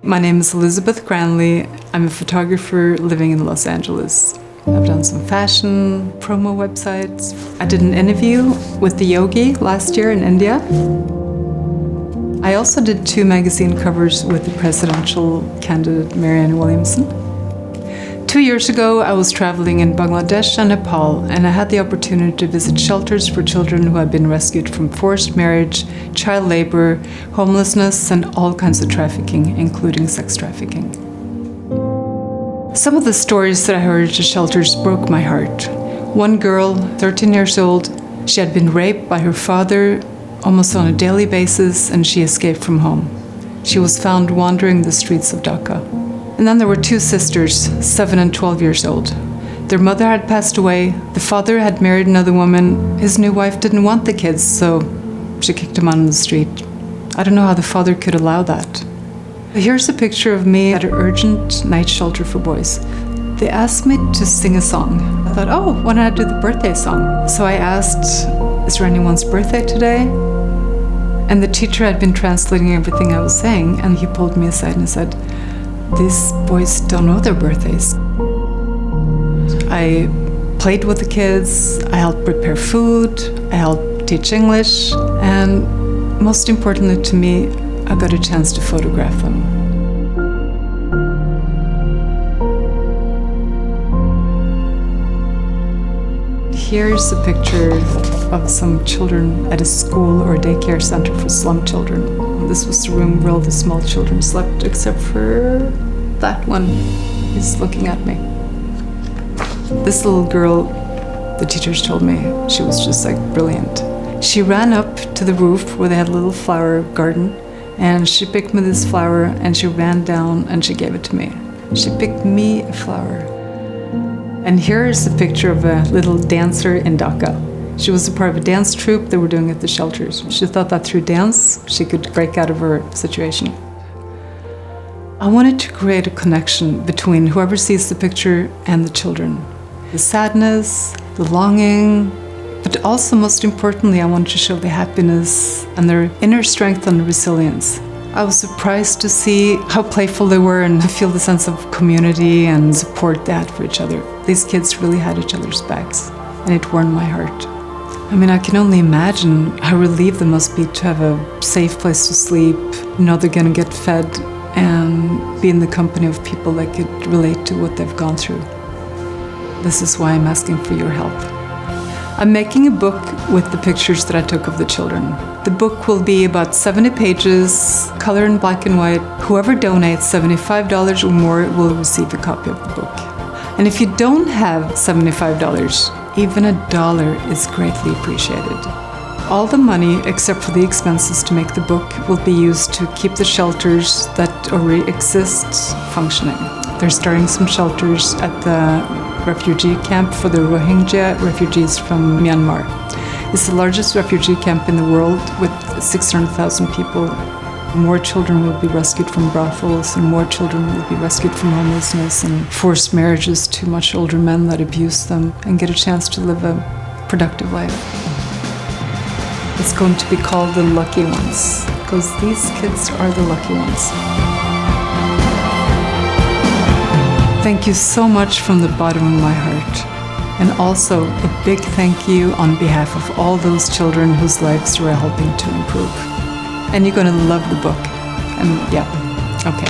My name is Elizabeth Granley. I'm a photographer living in Los Angeles. I've done some fashion, promo websites. I did an interview with the yogi last year in India. I also did 2 magazine covers with the presidential candidate Marianne Williamson. 2 years ago, I was traveling in Bangladesh and Nepal, and I had the opportunity to visit shelters for children who had been rescued from forced marriage, child labor, homelessness, and all kinds of trafficking, including sex trafficking. Some of the stories that I heard at the shelters broke my heart. One girl, 13 years old, she had been raped by her father almost on a daily basis, and she escaped from home. She was found wandering the streets of Dhaka. And then there were 2 sisters, 7 and 12 years old. Their mother had passed away. The father had married another woman. His new wife didn't want the kids, so she kicked him out on the street. I don't know how the father could allow that. Here's a picture of me at an urgent night shelter for boys. They asked me to sing a song. I thought, oh, why don't I do the birthday song? So I asked, is there anyone's birthday today? And the teacher had been translating everything I was saying, and he pulled me aside and said, these boys don't know their birthdays. I played with the kids, I helped prepare food, I helped teach English, and most importantly to me, I got a chance to photograph them. Here's a picture of some children at a school or daycare center for slum children. This was the room where all the small children slept, except for that one. He's looking at me. This little girl, the teachers told me, she was just like brilliant. She ran up to the roof where they had a little flower garden, and she picked me this flower, and she ran down and she gave it to me. She picked me a flower. And here is a picture of a little dancer in Dhaka. She was a part of a dance troupe they were doing at the shelters. She thought that through dance, she could break out of her situation. I wanted to create a connection between whoever sees the picture and the children. The sadness, the longing, but also most importantly, I wanted to show the happiness and their inner strength and resilience. I was surprised to see how playful they were and to feel the sense of community and support they had for each other. These kids really had each other's backs, and it warmed my heart. I mean, I can only imagine how relieved they must be to have a safe place to sleep, know they're going to get fed, and be in the company of people that could relate to what they've gone through. This is why I'm asking for your help. I'm making a book with the pictures that I took of the children. The book will be about 70 pages, color in black and white. Whoever donates $75 or more will receive a copy of the book. And if you don't have $75, even $1 is greatly appreciated. All the money, except for the expenses to make the book, will be used to keep the shelters that already exist functioning. They're starting some shelters at the refugee camp for the Rohingya refugees from Myanmar. It's the largest refugee camp in the world with 600,000 people. More children will be rescued from brothels, and more children will be rescued from homelessness and forced marriages to much older men that abuse them and get a chance to live a productive life. It's going to be called The Lucky Ones, because these kids are the lucky ones. Thank you so much from the bottom of my heart. And also a big thank you on behalf of all those children whose lives we're helping to improve. And you're going to love the book. And yeah, okay.